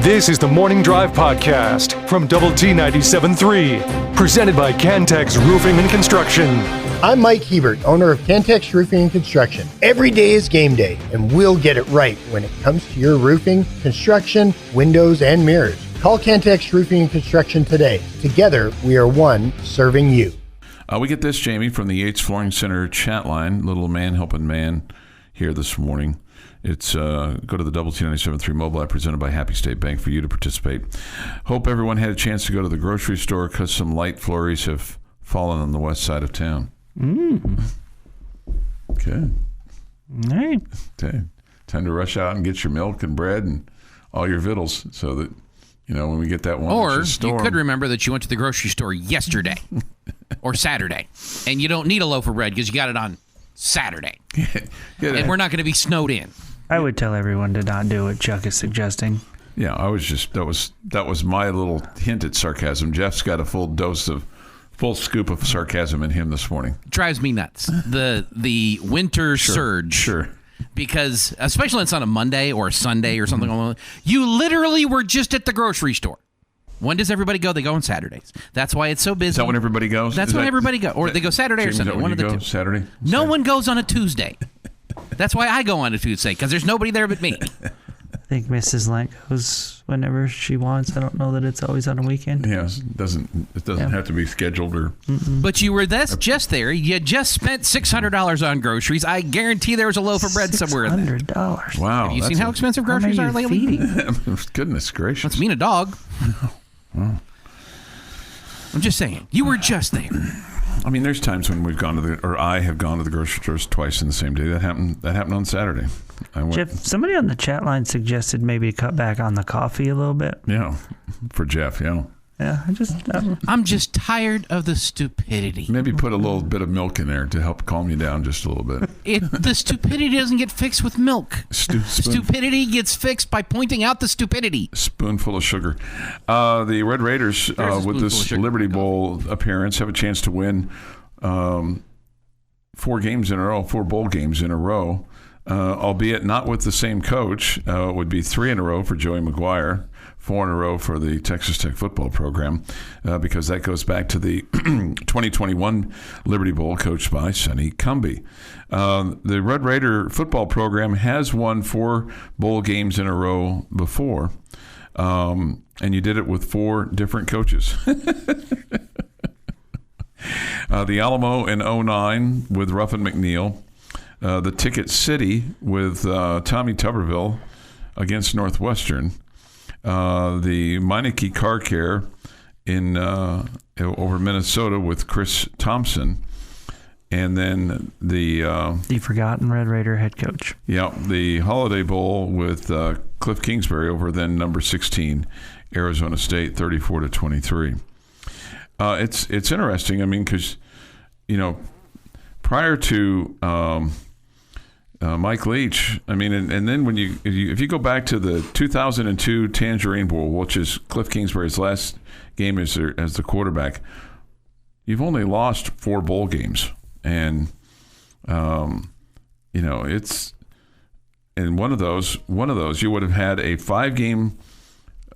This is the Morning Drive Podcast from Double T 97.3, presented by Cantex Roofing and Construction. I'm Mike Hebert, owner of Cantex Roofing and Construction. Every day is game day, and we'll get it right when it comes to your roofing, construction, windows, and mirrors. Call Cantex Roofing and Construction today. Together, we are one serving you. We get this, Jamie, from the Yates Flooring Center chat line. Little man helping man here this morning. It's go to the Double T 97.3 mobile app presented by Happy State Bank for you to participate. Hope everyone had a chance to go to the grocery store because some light flurries have fallen on the west side of town. Okay. All right. Okay. Time to rush out and get your milk and bread and all your vittles so that, you know, when we get that one. Or you could remember that you went to the grocery store yesterday or Saturday, and you don't need a loaf of bread because you got it on Saturday. And we're not going to be snowed in. I would tell everyone to not do what Chuck is suggesting. Yeah, I was just that was my little hint at sarcasm. Jeff's got a full scoop of sarcasm in him this morning. Drives me nuts. The winter surge. Sure. Because especially when it's on a Monday or a Sunday or something along, you literally were just at the grocery store. When does everybody go? They go on Saturdays. That's why it's so busy. Is that when everybody goes? That's when everybody goes. Or they go Saturday or Sunday. One of the two. Saturday? No one goes on a Tuesday. That's why I go on a Tuesday, because there's nobody there but me. I think Mrs. Lent goes whenever she wants. I don't know that it's always on a weekend. Yeah, it doesn't have to be scheduled or. But you were just there. You just spent $600 on groceries. I guarantee there was a loaf of bread somewhere in there. $600. Wow. Have you seen how expensive groceries are lately? Goodness gracious. That's mean a dog. Wow. I'm just saying. You were just there. I mean, there's times when I have gone to the grocery stores twice in the same day. That happened on Saturday. Jeff, somebody on the chat line suggested maybe cut back on the coffee a little bit. Yeah, for Jeff, yeah. Yeah, I'm just tired of the stupidity. Maybe put a little bit of milk in there to help calm you down just a little bit. The stupidity doesn't get fixed with milk. Stupidity gets fixed by pointing out the stupidity. Spoonful of sugar. The Red Raiders, with this Liberty Bowl appearance, have a chance to win 4 bowl games in a row, albeit not with the same coach. It would be 3 in a row for Joey McGuire. 4 in a row for the Texas Tech football program, because that goes back to the 2021 Liberty Bowl coached by Sonny Cumbie. The Red Raider football program has won 4 bowl games in a row before, and you did it with 4 different coaches. The Alamo in 2009 with Ruffin McNeil. The Ticket City with Tommy Tuberville against Northwestern. The Meineke Car Care in over Minnesota with Chris Thompson, and then the forgotten Red Raider head coach. Yeah, the Holiday Bowl with Cliff Kingsbury over then number 16 Arizona State, 34-23. It's interesting. I mean, because prior to Mike Leach, I mean, and then when if you go back to the 2002 Tangerine Bowl, which is Cliff Kingsbury's last game as the quarterback, you've only lost 4 bowl games, and it's in one of those you would have had a 5-game,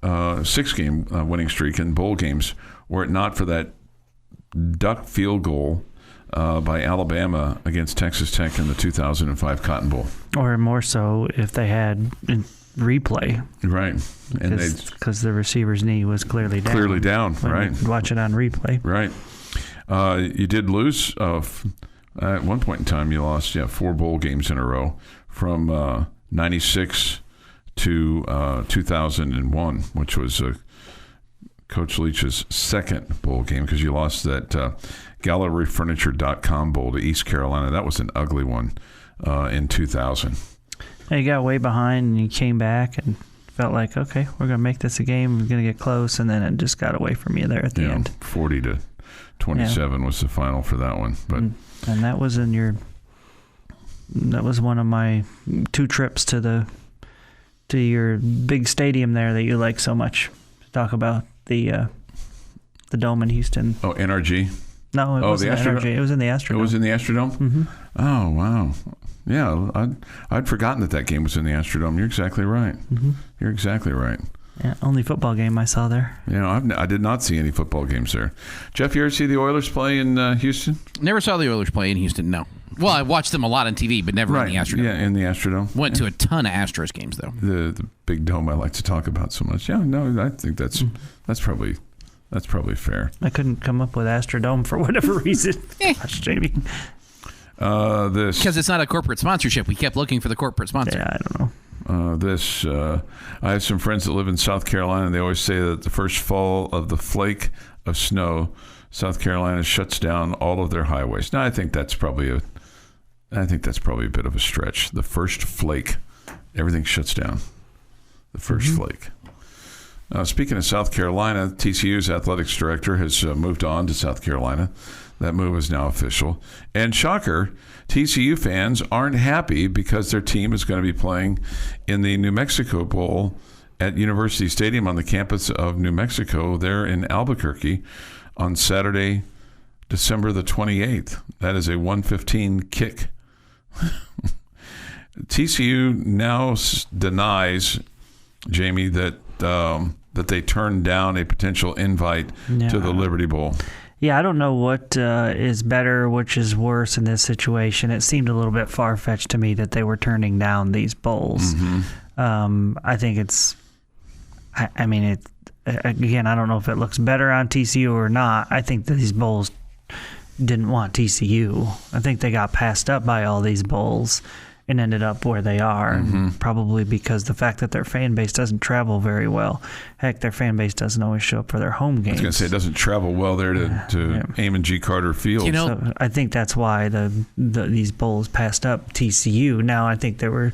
6-game winning streak in bowl games were it not for that duck field goal by Alabama against Texas Tech in the 2005 Cotton Bowl. Or more so if they had replay. Right. Because the receiver's knee was clearly down. Right. Watch it on replay. Right. You did lose. At one point in time, you lost 4 bowl games in a row from 96 to 2001, which was Coach Leach's second bowl game, because you lost that GalleryFurniture.com Bowl to East Carolina. That was an ugly one in 2000. You got way behind, and you came back and felt like, okay, we're going to make this a game. We're going to get close, and then it just got away from you there at the end. 40-27 was the final for that one. But and that was that was one of my 2 trips to your big stadium there that you like so much. Talk about the Dome in Houston. Oh, NRG? No, it wasn't the NRG. It was in the Astrodome. It was in the Astrodome? Mm-hmm. Oh, wow. Yeah, I'd forgotten that game was in the Astrodome. You're exactly right. Mm-hmm. You're exactly right. Yeah, only football game I saw there. I did not see any football games there. Jeff, you ever see the Oilers play in Houston? Never saw the Oilers play in Houston, no. Well, I watched them a lot on TV, but never in the Astrodome. Yeah, in the Astrodome. Went to a ton of Astros games, though. The big dome I like to talk about so much. Yeah, no, I think that's probably fair. I couldn't come up with Astrodome for whatever reason. Watch Jamie. Because it's not a corporate sponsorship. We kept looking for the corporate sponsor. Yeah, I don't know. I have some friends that live in South Carolina, and they always say that the first fall of the flake of snow, South Carolina shuts down all of their highways. Now, I think that's probably a bit of a stretch. The first flake, everything shuts down. The first flake. Speaking of South Carolina, TCU's athletics director has moved on to South Carolina. That move is now official. And shocker, TCU fans aren't happy because their team is going to be playing in the New Mexico Bowl at University Stadium on the campus of New Mexico there in Albuquerque on Saturday, December the 28th. That is a 1:15 kick. TCU now denies, Jamie, that they turned down a potential invite to the Liberty Bowl. Yeah, I don't know what is better, which is worse in this situation. It seemed a little bit far-fetched to me that they were turning down these bowls. I think it's, again, I don't know if it looks better on TCU or not. I think that these bowls didn't want TCU. I think they got passed up by all these bowls and ended up where they are, and probably because the fact that their fan base doesn't travel very well. Heck, their fan base doesn't always show up for their home games. I was going to say, it doesn't travel well there to Amon G. Carter Field. So I think that's why these bowls passed up TCU. Now, I think there were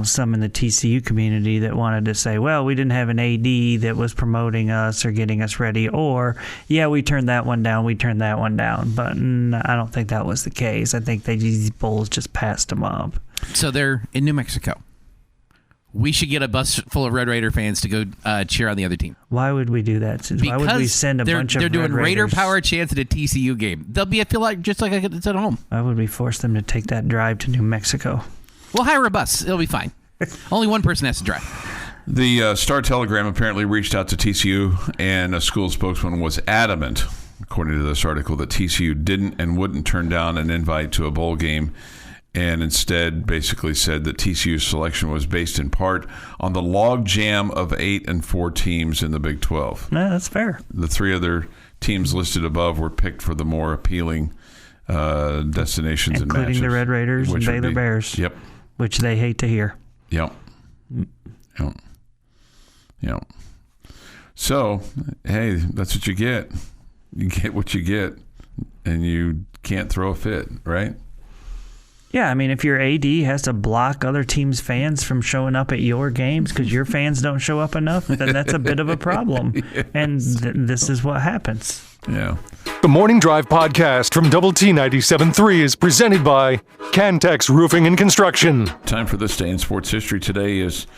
some in the TCU community that wanted to say, well, we didn't have an AD that was promoting us or getting us ready, or, we turned that one down, But I don't think that was the case. I think these bowls just passed them up. So they're in New Mexico. We should get a bus full of Red Raider fans to go cheer on the other team. Why would we do that? Why would we send a bunch of They're doing Red Raider Raiders? Power chants at a TCU game. They'll feel like it's at home. Why would we force them to take that drive to New Mexico? We'll hire a bus. It'll be fine. Only one person has to drive. The Star-Telegram apparently reached out to TCU, and a school spokesman was adamant, according to this article, that TCU didn't and wouldn't turn down an invite to a bowl game, and instead basically said that TCU's selection was based in part on the log jam of 8 and 4 teams in the Big 12. No, that's fair. The 3 other teams listed above were picked for the more appealing destinations and matches. Including the Red Raiders and Baylor Bears. Yep. Which they hate to hear. Yep. So, hey, that's what you get. You get what you get, and you can't throw a fit, right? Yeah, I mean, if your AD has to block other teams' fans from showing up at your games because your fans don't show up enough, then that's a bit of a problem. Yes. And this is what happens. Yeah. The Morning Drive podcast from Double T 97.3 is presented by Cantex Roofing and Construction. Time for this day in sports history. Today is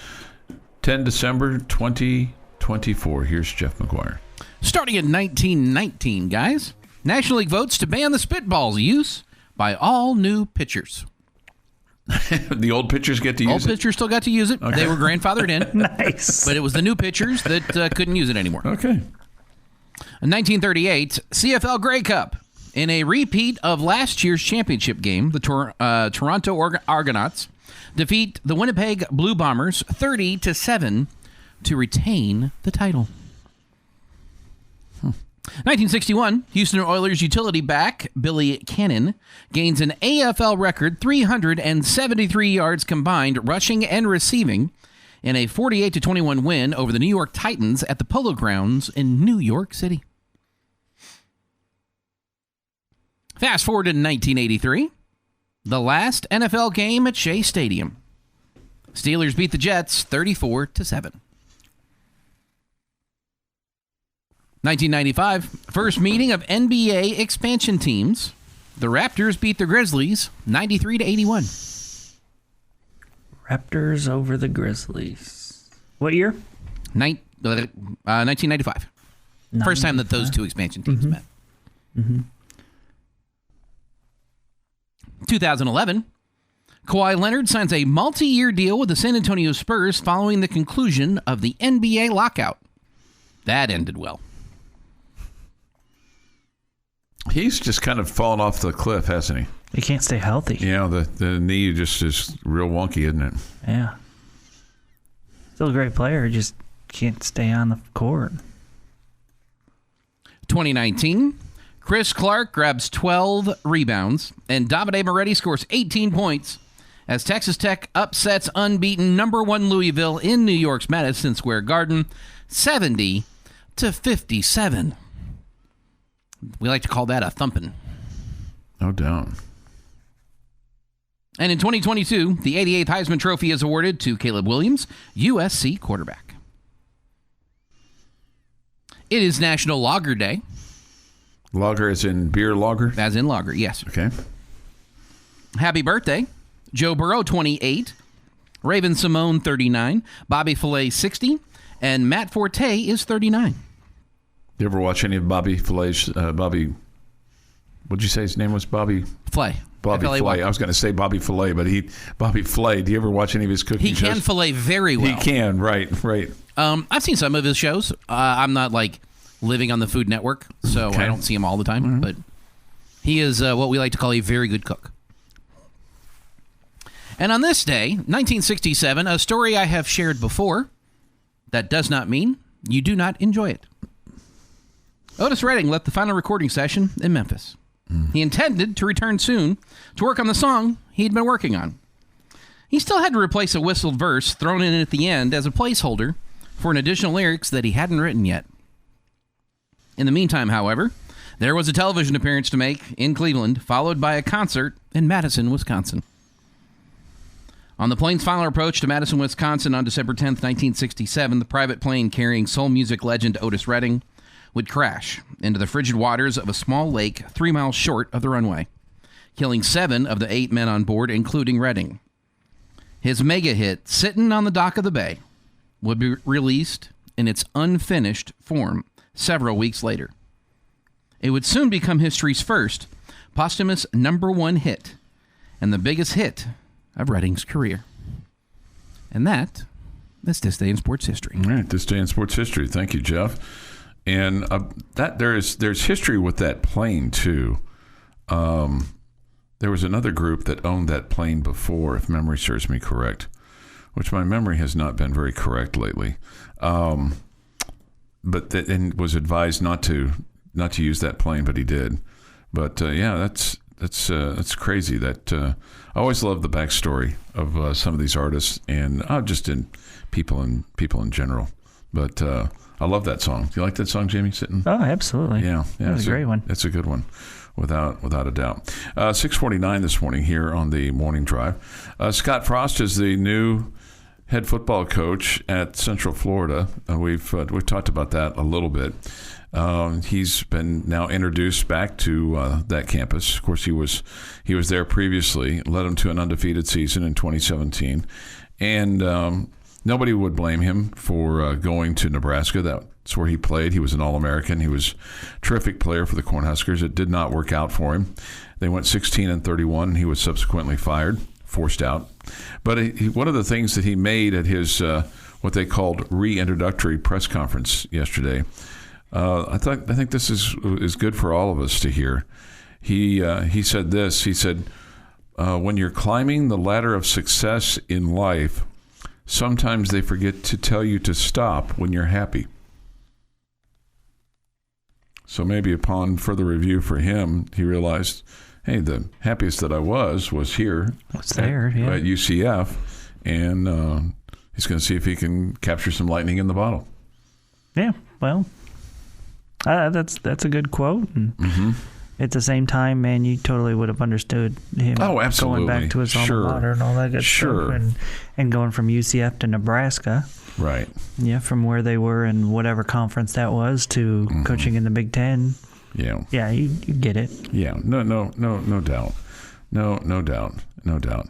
10 December 2024. Here's Jeff McGuire. Starting in 1919, guys, National League votes to ban the spitball's use by all new pitchers. The old pitchers get to use it? Old pitchers still got to use it. Okay. They were grandfathered in. Nice. But it was the new pitchers that couldn't use it anymore. Okay. In 1938, CFL Grey Cup. In a repeat of last year's championship game, the Toronto Argonauts defeat the Winnipeg Blue Bombers 30-7 to retain the title. 1961, Houston Oilers utility back Billy Cannon gains an AFL record 373 yards combined rushing and receiving in a 48-21 win over the New York Titans at the Polo Grounds in New York City. Fast forward to 1983, the last NFL game at Shea Stadium. Steelers beat the Jets 34-7. 1995, first meeting of NBA expansion teams. The Raptors beat the Grizzlies 93-81. Raptors over the Grizzlies. What year? 1995. First time that those two expansion teams met. 2011, Kawhi Leonard signs a multi-year deal with the San Antonio Spurs following the conclusion of the NBA lockout. That ended well. He's just kind of fallen off the cliff, hasn't he? He can't stay healthy. Yeah, the knee just is real wonky, isn't it? Yeah. Still a great player, just can't stay on the court. 2019, Chris Clark grabs 12 rebounds, and Davide Moretti scores 18 points as Texas Tech upsets unbeaten #1 Louisville in New York's Madison Square Garden, 70-57. We like to call that a thumping. No doubt. And in 2022, the 88th Heisman Trophy is awarded to Caleb Williams, USC quarterback. It is National Lager Day. Lager as in beer lager? As in lager, yes. Okay. Happy birthday. Joe Burrow, 28. Raven Simone, 39. Bobby Filet, 60. And Matt Forte is 39. You ever watch any of Bobby Flay's, what'd you say his name was? Bobby? Flay. Bobby Flay. I was going to say Bobby Filet, but Bobby Flay. Do you ever watch any of his cooking shows? He can fillet very well. He can, right. I've seen some of his shows. I'm not like living on the Food Network, so I don't see him all the time. Mm-hmm. But he is what we like to call a very good cook. And on this day, 1967, a story I have shared before, that does not mean you do not enjoy it. Otis Redding left the final recording session in Memphis. He intended to return soon to work on the song he'd been working on. He still had to replace a whistled verse thrown in at the end as a placeholder for an additional lyrics that he hadn't written yet. In the meantime, however, there was a television appearance to make in Cleveland, followed by a concert in Madison, Wisconsin. On the plane's final approach to Madison, Wisconsin on December 10th, 1967, the private plane carrying soul music legend Otis Redding would crash into the frigid waters of a small lake 3 miles short of the runway, killing 7 of the 8 men on board, including Redding. His mega hit, Sittin' on the Dock of the Bay, would be released in its unfinished form several weeks later. It would soon become history's first posthumous #1 hit and the biggest hit of Redding's career. And that's this day in sports history. All right, this day in sports history. Thank you, Jeff. And that there's history with that plane too. There was another group that owned that plane before, if memory serves me correct, which my memory has not been very correct lately. But and was advised not to use that plane, but he did. But yeah, that's crazy. That I always love the backstory of some of these artists, and just in people in general. But I love that song. Do you like that song, Jamie? Sitting? Oh, absolutely. Yeah, it's a great one. It's a good one, without a doubt. 6:49 this morning here on the Morning Drive. Scott Frost is the new head football coach at Central Florida. We've talked about that a little bit. He's been now introduced back to that campus. Of course, he was there previously. Led him to an undefeated season in 2017, and nobody would blame him for going to Nebraska. That's where he played. He was an All-American. He was a terrific player for the Cornhuskers. It did not work out for him. They went 16-31, and he was subsequently forced out. But one of the things that he made at his what they called reintroductory press conference yesterday, I think this is good for all of us to hear. He said this. He said, when you're climbing the ladder of success in life, sometimes they forget to tell you to stop when you're happy. So maybe upon further review for him, he realized, hey, the happiest that I was here at UCF, and he's going to see if he can capture some lightning in the bottle. Yeah, well, that's a good quote. And at the same time, man, you totally would have understood him going back to his alma mater and all that good stuff, and going from UCF to Nebraska. Right. Yeah, from where they were in whatever conference that was to coaching in the Big Ten. Yeah. Yeah, you get it. Yeah. No doubt. No doubt.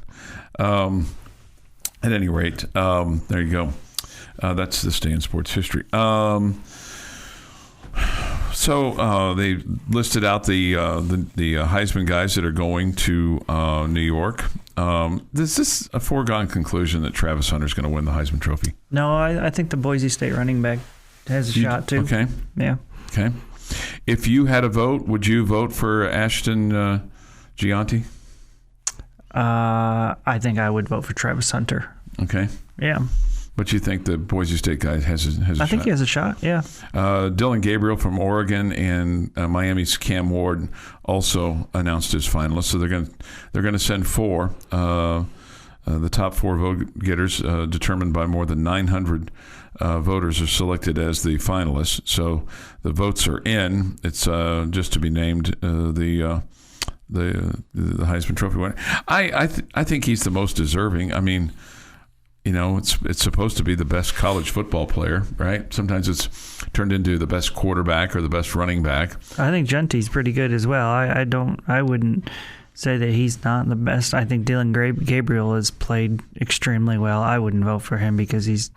At any rate, there you go. That's this day in sports history. So they listed out the Heisman guys that are going to New York. Is this a foregone conclusion that Travis Hunter's going to win the Heisman Trophy? No, I think the Boise State running back has a shot too. Okay. Yeah. Okay. If you had a vote, would you vote for Ashton Gianti? I think I would vote for Travis Hunter. Okay. Yeah. But you think the Boise State guy has a shot? I think he has a shot, yeah. Dylan Gabriel from Oregon and Miami's Cam Ward also announced his finalists. So they're going to send 4. The top 4 vote getters, determined by more than 900 voters, are selected as the finalists. So the votes are in. It's just to be named the Heisman Trophy winner. I think he's the most deserving. I mean, you know, it's supposed to be the best college football player, right? Sometimes it's turned into the best quarterback or the best running back. I think Genti's pretty good as well. I wouldn't say that he's not the best. I think Dylan Gabriel has played extremely well. I wouldn't vote for him because he's,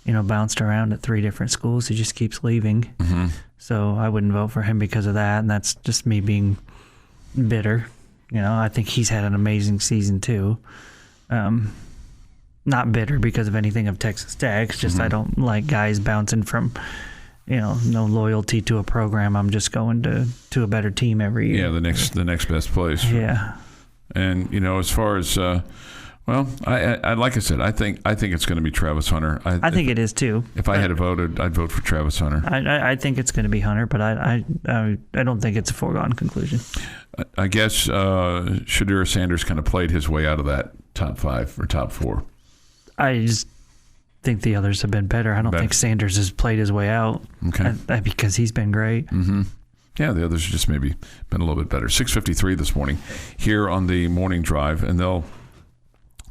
bounced around at 3 different schools. He just keeps leaving. Mm-hmm. So I wouldn't vote for him because of that, and that's just me being bitter. I think he's had an amazing season too. Not bitter because of anything of Texas Tech. It's just I don't like guys bouncing from, no loyalty to a program. I'm just going to a better team every year. Yeah, the next best place. Yeah. And as far as I like I said, I think it's going to be Travis Hunter. I think it is too. If I had voted, I'd vote for Travis Hunter. I think it's going to be Hunter, but I don't think it's a foregone conclusion. I guess Shedeur Sanders kind of played his way out of that top 5 or top 4. I just think the others have been better. I don't think Sanders has played his way out. Okay. Because he's been great. Mm-hmm. Yeah, the others have just maybe been a little bit better. 6:53 this morning here on the morning drive, and they'll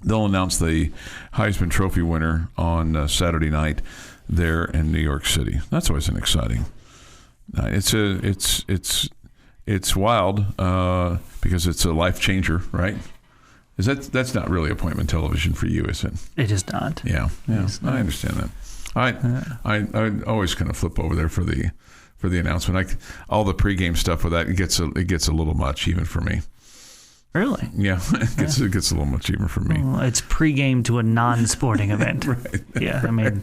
announce the Heisman Trophy winner on Saturday night there in New York City. That's always an exciting. It's wild because it's a life changer, right? That's not really appointment television for you, is it? It is not. Yeah. I understand that. I always kind of flip over there for the announcement. All the pregame stuff with that, it gets a little much even for me. Really? Yeah, it gets a little much even for me. Well, it's pregame to a non-sporting event. Right. Yeah, I mean,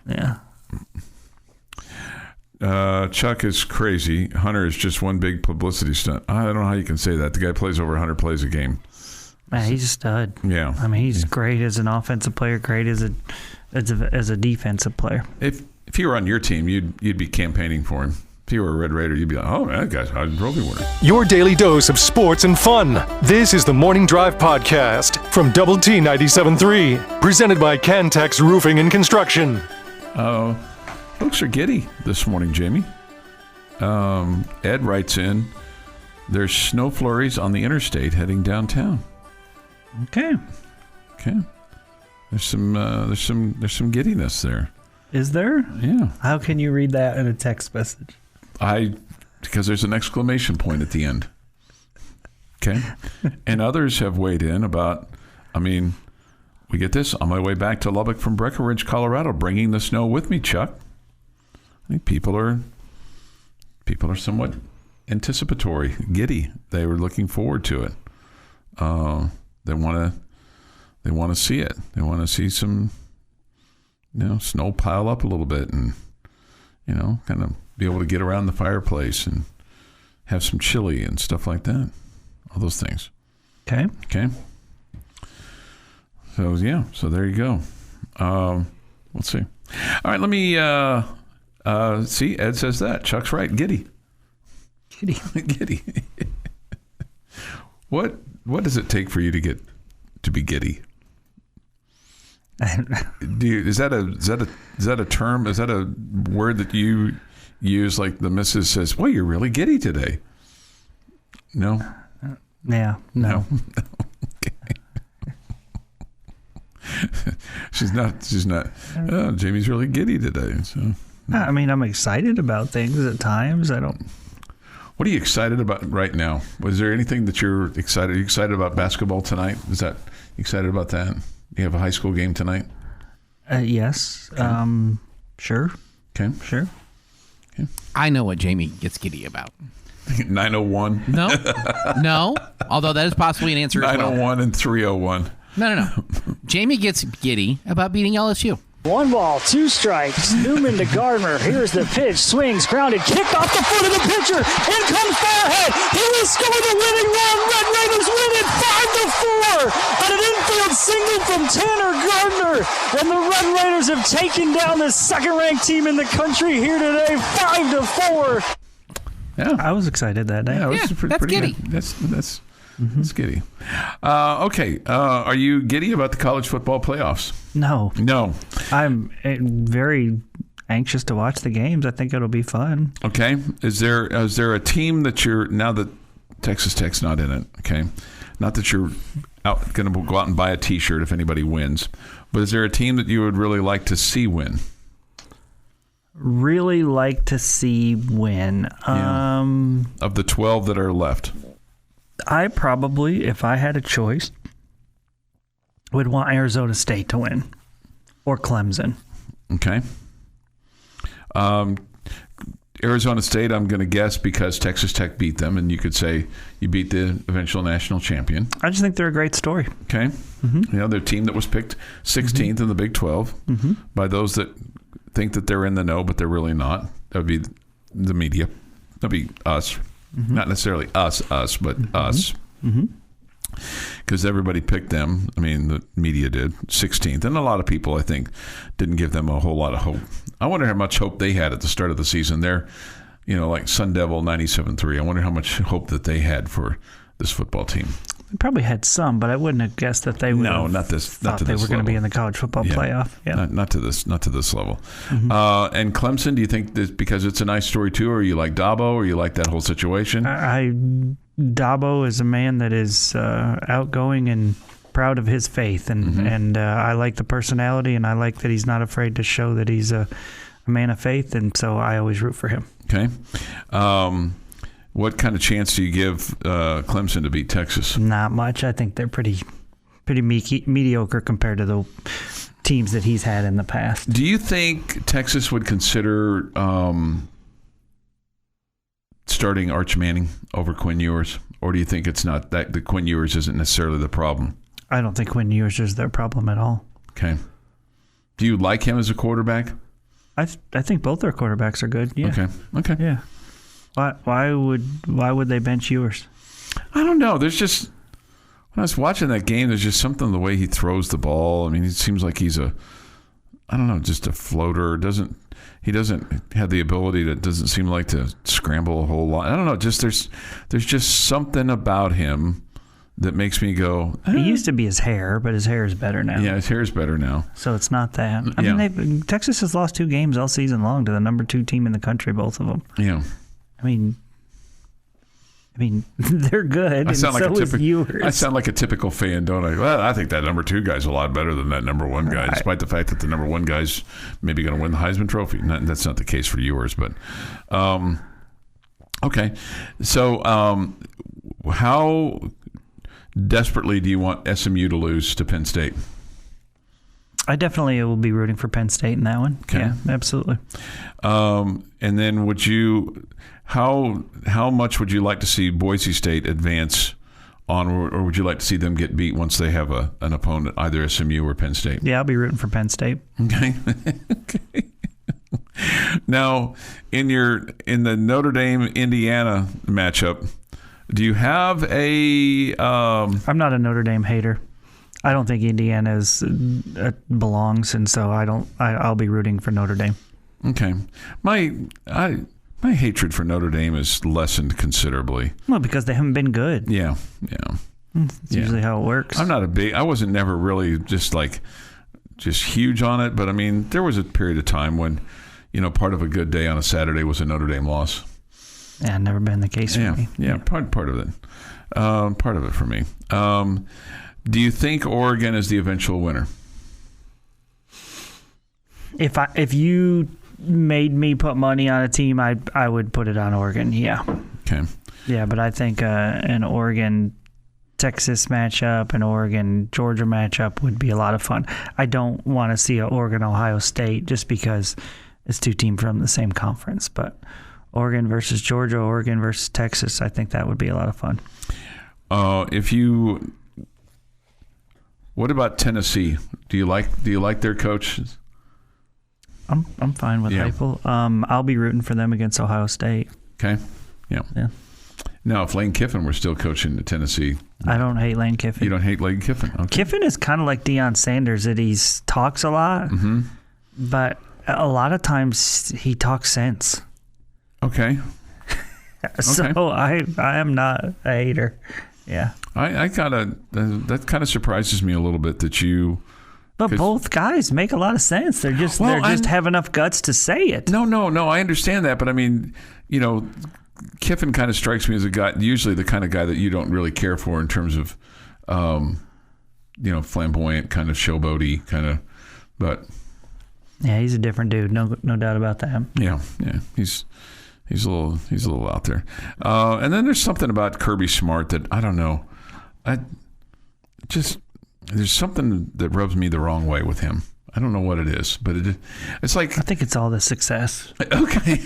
yeah. Chuck is crazy. Hunter is just one big publicity stunt. I don't know how you can say that. The guy plays over 100 plays a game. Man, he's a stud. Yeah. I mean, he's great as an offensive player, great as a defensive player. If you were on your team, you'd be campaigning for him. If you were a Red Raider, you'd be like, oh, man, that guy's Heisman Trophy winner. Your daily dose of sports and fun. This is the Morning Drive Podcast from Double T 97.3, presented by Cantex Roofing and Construction. Folks are giddy this morning, Jamie. Ed writes in, there's snow flurries on the interstate heading downtown. Okay. There's some giddiness there. Is there? Yeah. How can you read that in a text message? Because there's an exclamation point at the end. Okay. And others have weighed in about, we get this, on my way back to Lubbock from Breckenridge, Colorado, bringing the snow with me, Chuck. I think people are somewhat anticipatory, giddy. They were looking forward to it. They want to see it. They want to see some, snow pile up a little bit and, kind of be able to get around the fireplace and have some chili and stuff like that. All those things. Okay. So there you go. Let's see. All right, let me see. Ed says that. Chuck's right. Giddy. What does it take for you to be giddy? Is that a term? Is that a word that you use? Like the missus says, "Well, you're really giddy today." No. Yeah. No. Okay. She's not. Oh, Jamie's really giddy today. So. I mean, I'm excited about things at times. I don't. What are you excited about right now? Was there anything that you're excited? Are you excited about basketball tonight? Is that excited about that? You have a high school game tonight? Yes. Okay. Sure. Okay. Sure. Okay. I know what Jamie gets giddy about. 901. No. Although that is possibly an answer as well. 901 and 301. No. Jamie gets giddy about beating LSU. 1 ball, 2 strikes. Newman to Gardner. Here's the pitch. Swings, grounded, kicked off the foot of the pitcher. In comes Fairhead. He will score the winning run. Red Raiders win it 5-4 on an infield single from Tanner Gardner. And the Red Raiders have taken down the second-ranked team in the country here today, 5-4. Yeah, I was excited that day. Yeah, that's pretty giddy. Good. That's giddy. Okay, are you giddy about the college football playoffs? No. I'm very anxious to watch the games. I think it'll be fun. Okay. Is there a team that you're, now that Texas Tech's not in it, okay, not that you're going to go out and buy a T-shirt if anybody wins, but is there a team that you would really like to see win? Really like to see win. Of the 12 that are left. I probably, if I had a choice, would want Arizona State to win or Clemson. Okay. Arizona State, I'm going to guess because Texas Tech beat them, and you could say you beat the eventual national champion. I just think they're a great story. Okay. Mm-hmm. They're a team that was picked 16th in the Big 12 by those that think that they're in the know, but they're really not. That would be the media. That would be us. Not necessarily us, but us. Because everybody picked them. I mean, the media did, 16th. And a lot of people, I think, didn't give them a whole lot of hope. I wonder how much hope they had at the start of the season. They're, like Sun Devil 97-3. I wonder how much hope that they had for this football team. They probably had some, but I wouldn't have guessed that they would. No, not this. Not to they this were going to level. be in the college football playoff. Yeah, not to this level. And Clemson, do you think this because it's a nice story too, or you like Dabo, or you like that whole situation? Dabo is a man that is outgoing and proud of his faith, and I like the personality, and I like that he's not afraid to show that he's a man of faith, and so I always root for him. Okay. What kind of chance do you give Clemson to beat Texas? Not much. I think they're pretty mediocre compared to the teams that he's had in the past. Do you think Texas would consider starting Arch Manning over Quinn Ewers? Or do you think it's not that the Quinn Ewers isn't necessarily the problem? I don't think Quinn Ewers is their problem at all. Okay. Do you like him as a quarterback? I think both their quarterbacks are good. Yeah. Okay. Yeah. Why would they bench Ewers? I don't know. There's just, when I was watching that game, there's just something in the way he throws the ball. I mean, it seems like he's just a floater. He doesn't have the ability doesn't seem like to scramble a whole lot. I don't know. Just there's just something about him that makes me go. It used to be his hair, but his hair is better now. Yeah, his hair is better now. So it's not that. I mean, Texas has lost 2 games all season long to the number 2 team in the country, both of them. Yeah. I mean, they're good. I sound like a typical fan, don't I? Well, I think that number 2 guy's a lot better than that number 1 guy, despite the fact that the number 1 guy's maybe going to win the Heisman Trophy. That's not the case for Ewers, but okay. So, how desperately do you want SMU to lose to Penn State? I definitely will be rooting for Penn State in that one. Okay. Yeah, absolutely. And then would you? How much would you like to see Boise State advance on, or would you like to see them get beat once they have an opponent, either SMU or Penn State? Yeah, I'll be rooting for Penn State. Okay. Okay. Now, in the Notre Dame Indiana matchup, do you have a? I'm not a Notre Dame hater. I don't think Indiana belongs, and so I'll be rooting for Notre Dame. Okay. My hatred for Notre Dame is lessened considerably. Well, because they haven't been good. Yeah. It's usually how it works. I wasn't never really just huge on it, but I mean, there was a period of time when, part of a good day on a Saturday was a Notre Dame loss. Yeah, never been the case for me. Yeah, part of it. Part of it for me. Do you think Oregon is the eventual winner? If you made me put money on a team, I would put it on Oregon. Yeah. Okay. Yeah, but I think an Oregon-Texas matchup, an Oregon-Georgia matchup would be a lot of fun. I don't want to see an Oregon-Ohio State just because as two teams from the same conference. But Oregon versus Georgia, Oregon versus Texas, I think that would be a lot of fun. What about Tennessee? Do you like their coach? I'm fine with Heupel. I'll be rooting for them against Ohio State. Okay. Yeah. Now, if Lane Kiffin were still coaching at Tennessee, I don't hate Lane Kiffin. You don't hate Lane Kiffin? Okay. Kiffin is kind of like Deion Sanders, that he talks a lot, but a lot of times he talks sense. Okay. So I am not a hater. Yeah. I that kind of surprises me a little bit that you. But both guys make a lot of sense. They're just have enough guts to say it. No. I understand that, but I mean, Kiffin kind of strikes me as a guy, usually the kind of guy that you don't really care for in terms of, flamboyant, kind of showboaty, kind of, but. Yeah, he's a different dude. No doubt about that. Yeah. He's a little out there. And then there's something about Kirby Smart that I don't know. There's something that rubs me the wrong way with him. I don't know what it is, but it's like... I think it's all the success. Okay.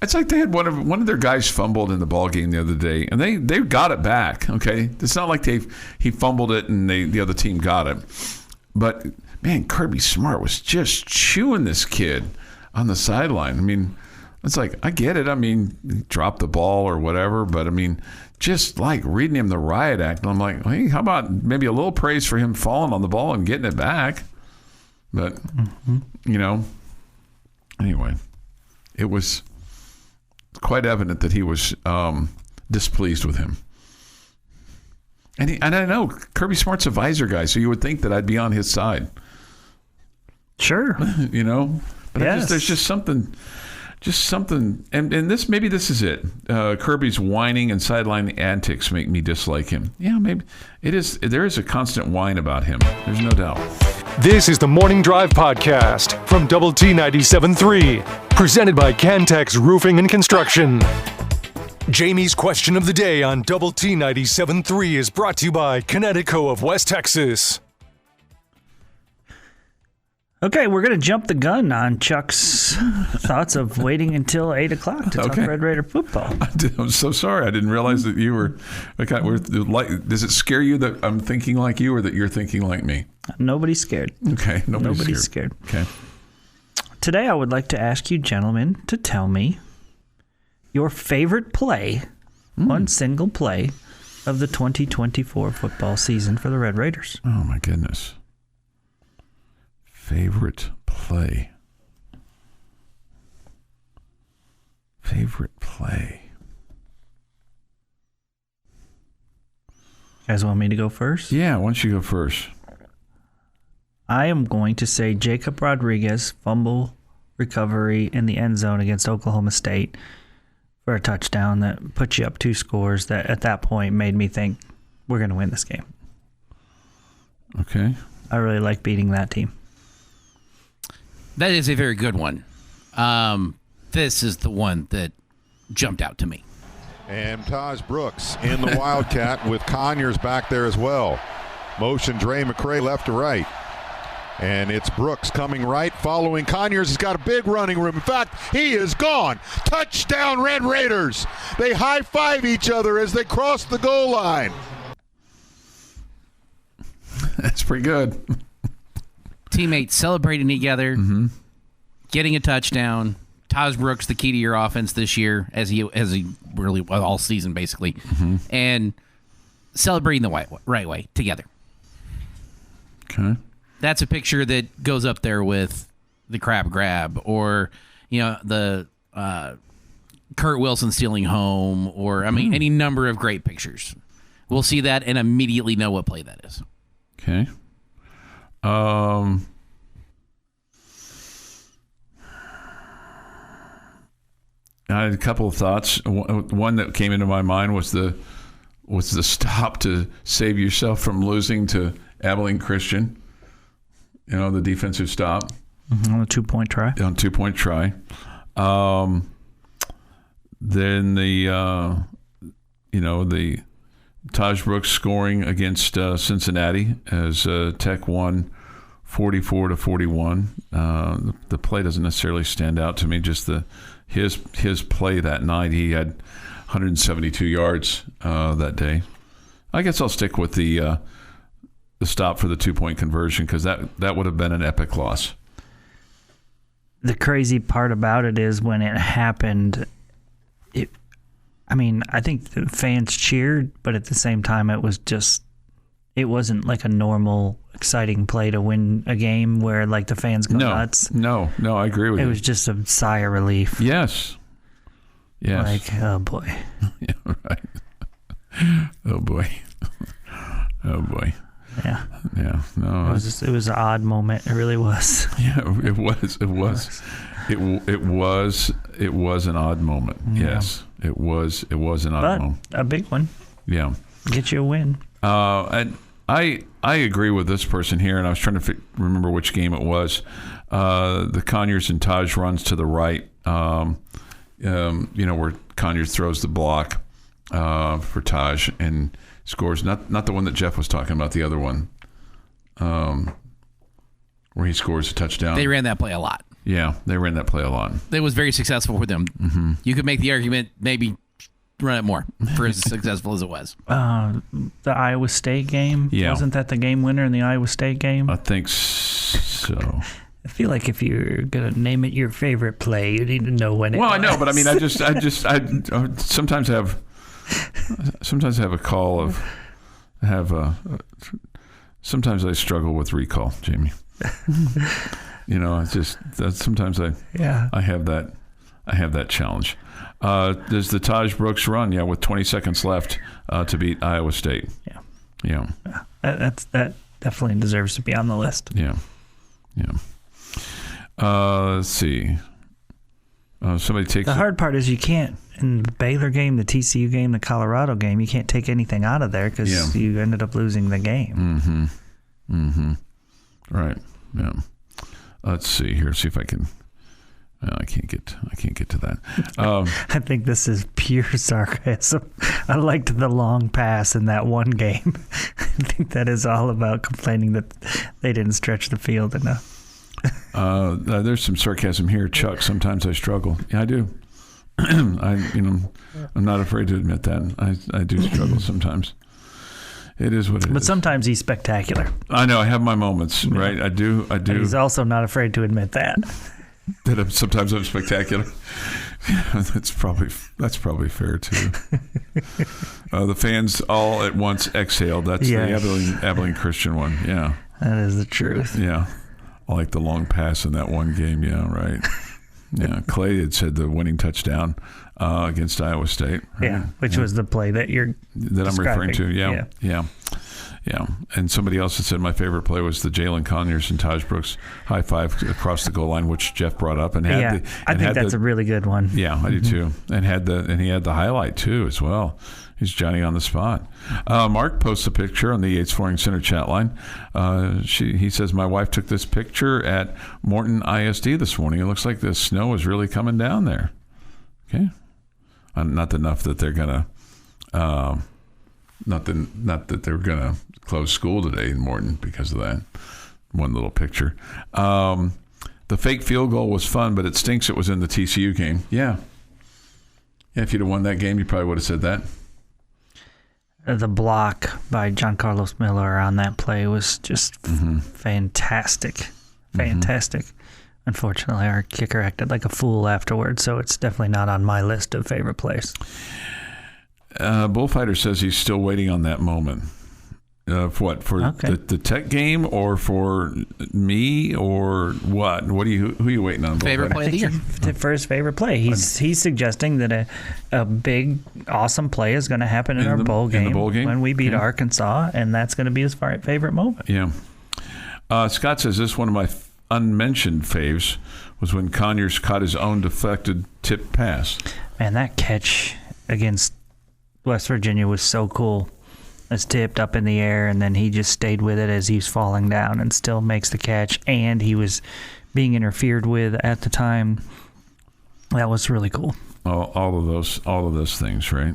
It's like they had one of their guys fumbled in the ball game the other day, and they got it back. Okay, it's not like he fumbled it and the other team got it. But man, Kirby Smart was just chewing this kid on the sideline. I mean, it's like, I get it. I mean, he dropped the ball or whatever, but I mean, just like reading him the riot act. And I'm like, hey, how about maybe a little praise for him falling on the ball and getting it back? But, anyway, it was quite evident that he was displeased with him. And I know Kirby Smart's a visor guy, so you would think that I'd be on his side. Sure. But yes. There's just something, and this is it. Kirby's whining and sideline antics make me dislike him. Yeah, maybe it is. There is a constant whine about him. There's no doubt. This is the Morning Drive Podcast from Double T 97.3, presented by Cantex Roofing and Construction. Jamie's question of the day on Double T 97.3 is brought to you by Connecticut of West Texas. Okay, we're going to jump the gun on Chuck's thoughts of waiting until 8 o'clock to talk Red Raider football. I'm so sorry. I didn't realize that you were... Does it scare you that I'm thinking like you or that you're thinking like me? Nobody's scared. Okay, nobody's scared. Okay. Today, I would like to ask you gentlemen to tell me your favorite play, one single play, of the 2024 football season for the Red Raiders. Oh, my goodness. Favorite play. You guys want me to go first? Yeah, why don't you go first? I am going to say Jacob Rodriguez fumble recovery in the end zone against Oklahoma State for a touchdown that put you up 2 scores that at that point made me think we're going to win this game. Okay. I really like beating that team. That is a very good one. This is the one that jumped out to me. And Taj Brooks in the Wildcat with Conyers back there as well. Motion Dre McCray left to right. And it's Brooks coming right, following Conyers. He's got a big running room. In fact, he is gone. Touchdown, Red Raiders. They high-five each other as they cross the goal line. That's pretty good. Teammates celebrating together, getting a touchdown. Taj Brooks, the key to your offense this year, as he really all season basically, and celebrating the right way together. Okay, that's a picture that goes up there with the crab grab, or the Kurt Wilson stealing home, or any number of great pictures. We'll see that and immediately know what play that is. Okay. I had a couple of thoughts. One that came into my mind was the stop to save yourself from losing to Abilene Christian. The defensive stop on a 2-point try. On 2-point try. Then the Taj Brooks scoring against Cincinnati as Tech won 44-41. The play doesn't necessarily stand out to me. Just his play that night. He had 172 yards that day. I guess I'll stick with the stop for the 2-point conversion because that would have been an epic loss. The crazy part about it is when it happened, I think the fans cheered, but at the same time it wasn't like a normal exciting play to win a game where like the fans go nuts. No, I agree with you. It was just a sigh of relief. Yes. Like, oh boy. Yeah, right. Oh boy. Yeah. Yeah. No. It was an odd moment. It really was. Yeah, it was. It was an odd moment. Yeah. Yes. It was an odd moment. A big one. Yeah. Get you a win. And I agree with this person here, and I was trying to remember which game it was. The Conyers and Taj runs to the right, where Conyers throws the block for Taj and scores. Not the one that Jeff was talking about, the other one, where he scores a touchdown. They ran that play a lot. Yeah, they ran that play a lot. It was very successful for them. Mm-hmm. You could make the argument maybe run it more for as successful as it was. The Iowa State game? Yeah. Wasn't that the game winner in the Iowa State game? I think so. I feel like if you're going to name it your favorite play, you need to know when it was. Well, I know, but I mean, I sometimes have a call of sometimes I struggle with recall, Jamie. It's just that sometimes I have that challenge. There's the Taj Brooks run, with 20 seconds left to beat Iowa State. Yeah. That definitely deserves to be on the list. Yeah. Let's see. Somebody takes the hard part is you can't, in the Baylor game, the TCU game, the Colorado game, you can't take anything out of there because you ended up losing the game. Right. Yeah. Let's see here. See if I can. I can't get to that. I think this is pure sarcasm. I liked the long pass in that one game. I think that is all about complaining that they didn't stretch the field enough. There's some sarcasm here, Chuck. Sometimes I struggle. Yeah, I do. I'm not afraid to admit that. I do struggle sometimes. It is what it is. But sometimes he's spectacular. I know. I have my moments, right? I do. But he's also not afraid to admit that. Sometimes I'm spectacular. That's probably fair too. The fans all at once exhaled. That's the Abilene Christian one. Yeah, that is the truth. Yeah, I like the long pass in that one game. Yeah, right. Yeah, Clay had said the winning touchdown against Iowa State. Right? Yeah, which was the play that I'm referring to. Yeah. And somebody else had said my favorite play was the Jalen Conyers and Taj Brooks high five across the goal line, which Jeff brought up and had. I think that's a really good one. Yeah, I do too. And he had the highlight too as well. He's Johnny on the spot. Mark posts a picture on the Yates Flooring Center chat line. He says my wife took this picture at Morton ISD this morning. It looks like the snow is really coming down there. Okay, not enough that they're gonna. Not that they're going to close school today in Morton because of that one little picture. The fake field goal was fun, but it stinks it was in the TCU game. Yeah, if you'd have won that game, you probably would have said that. The block by John Carlos Miller on that play was just fantastic. Fantastic. Unfortunately, our kicker acted like a fool afterwards, so it's definitely not on my list of favorite plays. Bullfighter says he's still waiting on that moment. For what? For the Tech game, or for me, or what? Who are you waiting on? Favorite play of the year. For his favorite play, he's suggesting that a big, awesome play is going to happen in our bowl game when we beat Arkansas, and that's going to be his favorite moment. Yeah. Scott says this one of my unmentioned faves was when Conyers caught his own deflected tip pass. Man, that catch against West Virginia was so cool. It's tipped up in the air, and then he just stayed with it as he's falling down and still makes the catch, and he was being interfered with at the time. That was really cool. All of those things, right?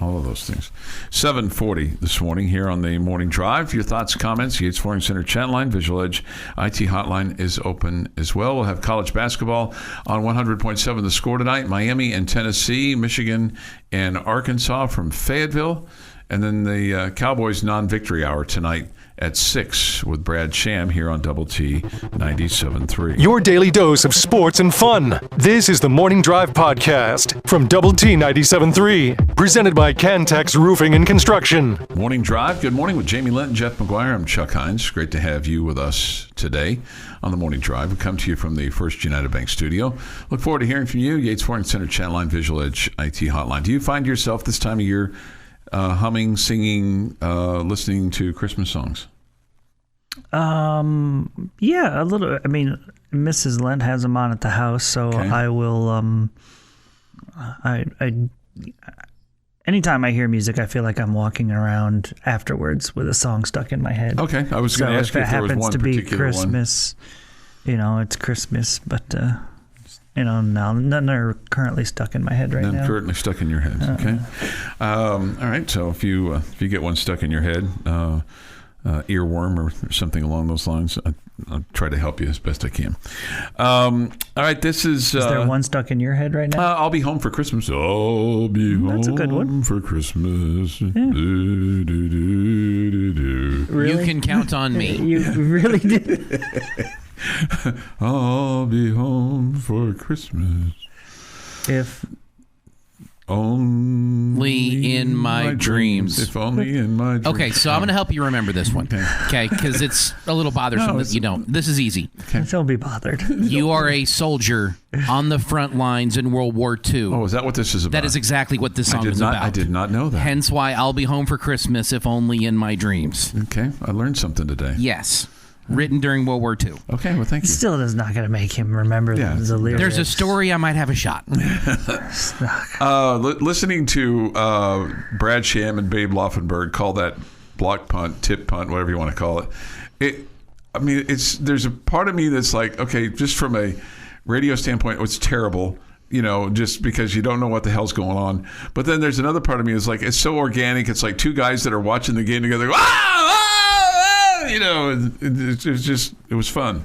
All of those things. 7:40 this morning here on the Morning Drive. Your thoughts, comments, Yates Flooring Center chat line, Visual Edge IT hotline is open as well. We'll have college basketball on 100.7 The Score tonight. Miami and Tennessee, Michigan and Arkansas from Fayetteville. And then the Cowboys non-victory hour tonight at 6 with Brad Sham here on Double T 97.3. Your daily dose of sports and fun. This is the Morning Drive Podcast from Double T 97.3. Presented by Cantex Roofing and Construction. Morning Drive. Good morning with Jamie Lent and Jeff McGuire. I'm Chuck Heinz. Great to have you with us today on the Morning Drive. We come to you from the First United Bank studio. Look forward to hearing from you. Yates Flooring Center chat line, Visual Edge IT hotline. Do you find yourself this time of year humming, singing, listening to Christmas songs? Yeah, a little. I mean, Mrs. Lent has them on at the house, so Okay. I will. I anytime I hear music, I feel like I'm walking around afterwards with a song stuck in my head. Okay, I was So going to ask if you it if there was happens one to be particular one. Christmas, it's Christmas, but no, none are currently stuck in my head right None now. currently stuck in your head. Okay. All right. So if you get one stuck in your head, earworm or something along those lines, I'll try to help you as best I can. All right. This is. Is there one stuck in your head right now? I'll be home for Christmas. I'll be home That's a good one. for Christmas. Do, do, do, do, do. Really? You can count on me. You really did. I'll be home for Christmas. If Only in my dreams. If only in my dreams. Okay, so I'm going to help you remember this one. Okay, because it's a little bothersome that you don't. This is easy. don't be bothered. You are a soldier on the front lines in World War II. Oh, is that what this is about? That is exactly what this song is about. I did not know that. Hence why I'll be home for Christmas, if only in my dreams. Okay, I learned something today. Yes. Written during World War II. Okay, well, thank you. Still is not going to make him remember the lyrics. There's a story I might have a shot. Listening to Brad Sham and Babe Laufenberg call that block punt, tip punt, whatever you want to call it. There's a part of me that's like, okay, just from a radio standpoint, it's terrible. Just because you don't know what the hell's going on. But then there's another part of me that's like, it's so organic. It's like two guys that are watching the game together. It was fun.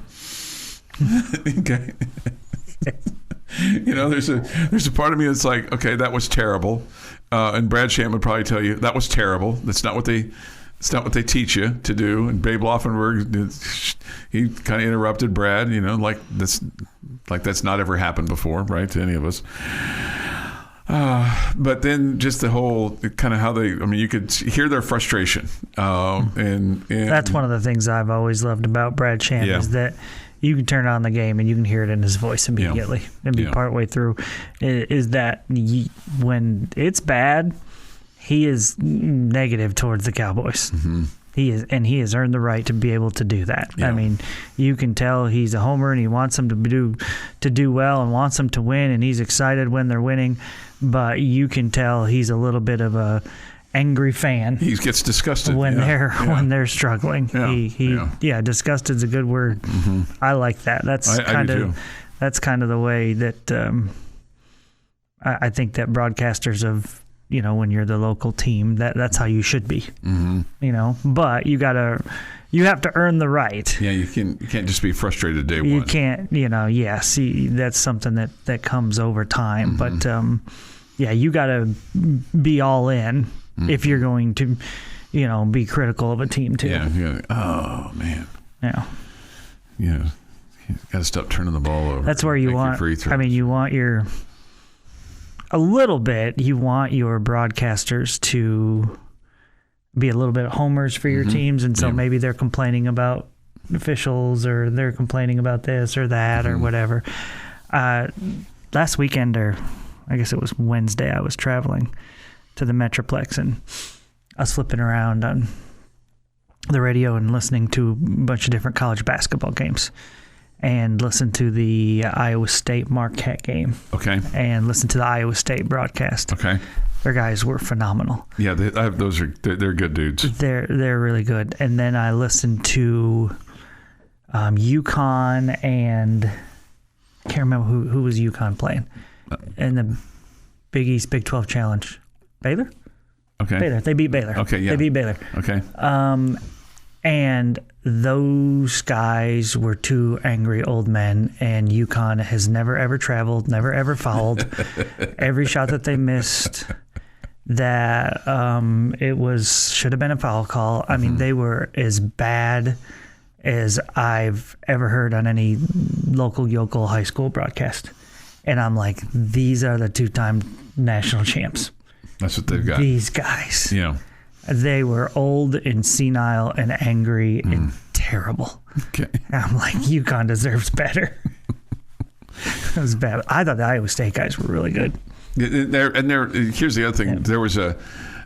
Okay. There's a part of me that's like, okay, that was terrible. And Brad Sham would probably tell you that was terrible. That's not what they teach you to do. And Babe Laufenberg, he kind of interrupted Brad, like that's not ever happened before, right, to any of us. But then just the whole kind of how you could hear their frustration. And that's one of the things I've always loved about Brad Sham is that you can turn on the game and you can hear it in his voice immediately and be partway through. Is that when it's bad, he is negative towards the Cowboys. Mm-hmm. He has earned the right to be able to do that. Yeah. I mean, you can tell he's a homer and he wants them to do well and wants them to win, and he's excited when they're winning. But you can tell he's a little bit of a angry fan. He gets disgusted when they're struggling. Yeah. Disgusted's a good word. Mm-hmm. I like that. That's kind of the way that I think that broadcasters of. When you're the local team, that's how you should be. Mm-hmm. But you have to earn the right. Yeah, you can't just be frustrated day one. You can't, see, that's something that comes over time. Mm-hmm. But you got to be all in if you're going to, be critical of a team too. Yeah. Oh man. Yeah. Yeah. You got to stop turning the ball over. That's where you want. You want a little bit, you want your broadcasters to be a little bit homers for your teams, and so maybe they're complaining about officials or they're complaining about this or that or whatever. Last weekend, or I guess it was Wednesday, I was traveling to the Metroplex, and I was flipping around on the radio and listening to a bunch of different college basketball games. And listen to the Iowa State Marquette game. Okay. And listen to the Iowa State broadcast. Okay. Their guys were phenomenal. Yeah, they're good dudes. They're really good. And then I listened to UConn and I can't remember who was UConn playing in the Big East Big 12 Challenge. Baylor? Okay. Baylor. They beat Baylor. Okay, yeah. They beat Baylor. Okay. And those guys were two angry old men, and UConn has never, ever traveled, never, ever fouled. Every shot that they missed, that should have been a foul call. I mean, they were as bad as I've ever heard on any local high school broadcast. And I'm like, these are the two-time national champs. That's what they've got. These guys. Yeah. They were old and senile and angry and terrible. Okay. And I'm like, UConn deserves better. It was bad. I thought the Iowa State guys were really good. Here's the other thing. Yeah.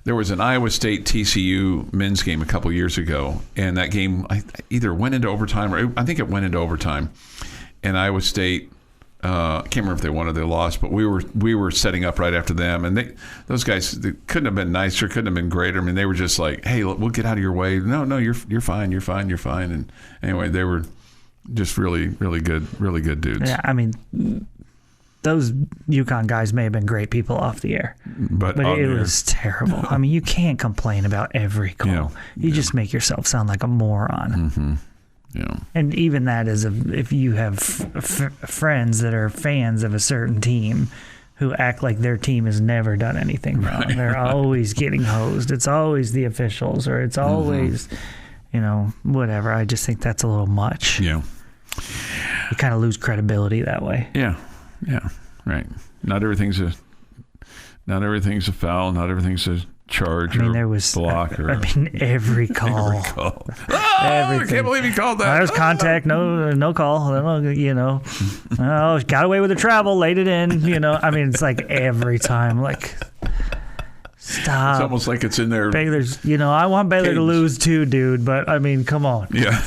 There was an Iowa State TCU men's game a couple years ago, and that game either went into overtime or I think it went into overtime. And Iowa State, I can't remember if they won or they lost, but we were setting up right after them, and those guys, they couldn't have been nicer, couldn't have been greater. I mean, they were just like, "Hey, we'll get out of your way." No, you're fine. And anyway, they were just really, really good dudes. Yeah, I mean, those UConn guys may have been great people off the air, but it was terrible. I mean, you can't complain about every call. You just make yourself sound like a moron. Mm-hmm. Yeah. And even that is if you have friends that are fans of a certain team who act like their team has never done anything wrong. Right. They're always getting hosed. It's always the officials, or it's always, whatever. I just think that's a little much. Yeah. You kind of lose credibility that way. Yeah. Yeah. Right. Not everything's a foul. Not everything's a charge or block. Every call. I can't believe he called that. There's contact, no call. Got away with the travel, laid it in. I mean, it's like every time. Like, stop. It's almost like it's in there. Baylor's, I want Baylor to lose too, dude. But I mean, come on. Yeah.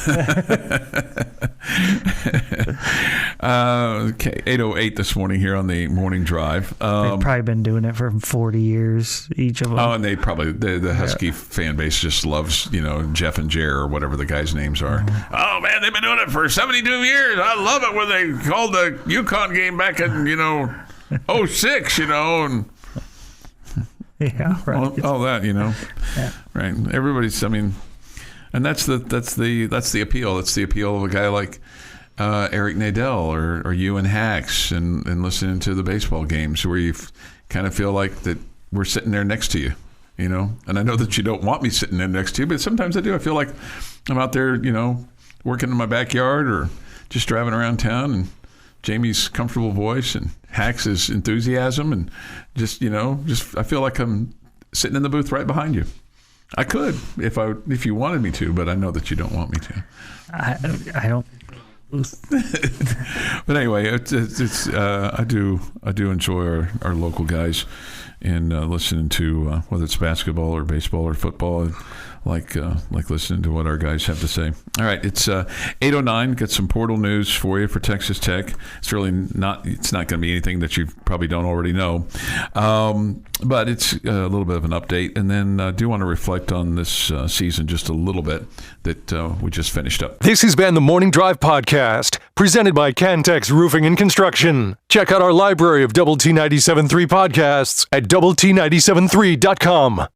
Okay, 8:08 this morning here on the morning drive. They've probably been doing it for 40 years, each of them. Oh, and they probably the Husky fan base just loves Jeff and Jer or whatever the guys' names are. Mm-hmm. Oh man, they've been doing it for 72 years. I love it when they called the UConn game back in 06. And yeah, right. All that, Yeah. Right. Everybody's. I mean, and that's the appeal. It's the appeal of a guy like Eric Nadel or you and Hacks and listening to the baseball games where you kind of feel like that we're sitting there next to you, And I know that you don't want me sitting there next to you, but sometimes I do. I feel like I'm out there, working in my backyard or just driving around town, and Jamie's comfortable voice and Hacks' enthusiasm, and just I feel like I'm sitting in the booth right behind you. I could if you wanted me to, but I know that you don't want me to. I don't. But anyway, it's I do enjoy our local guys and listening to whether it's basketball or baseball or football. Like listening to what our guys have to say. All right, it's 8:09. Got some portal news for you for Texas Tech. It's not going to be anything that you probably don't already know, but it's a little bit of an update. And then I do want to reflect on this season just a little bit that we just finished up. This has been the Morning Drive Podcast, presented by Cantex Roofing and Construction. Check out our library of Double T 97.3 podcasts at doublet973.com.